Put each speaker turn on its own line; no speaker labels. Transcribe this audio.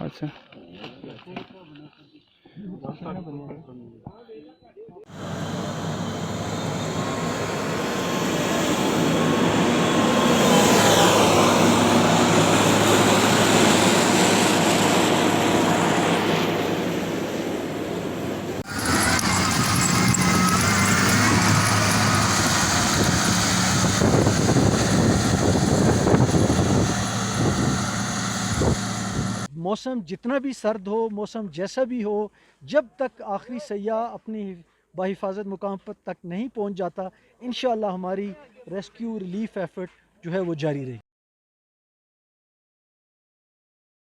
अच्छा
मौसम जितना भी सर्द हो, मौसम जैसा भी हो, जब तक आखिरी सैयाह अपनी बाहिफाजत मुकाम पर तक नहीं पहुंच जाता, इंशाअल्लाह हमारी रेस्क्यू रिलीफ एफर्ट जो है वो जारी रहेगी।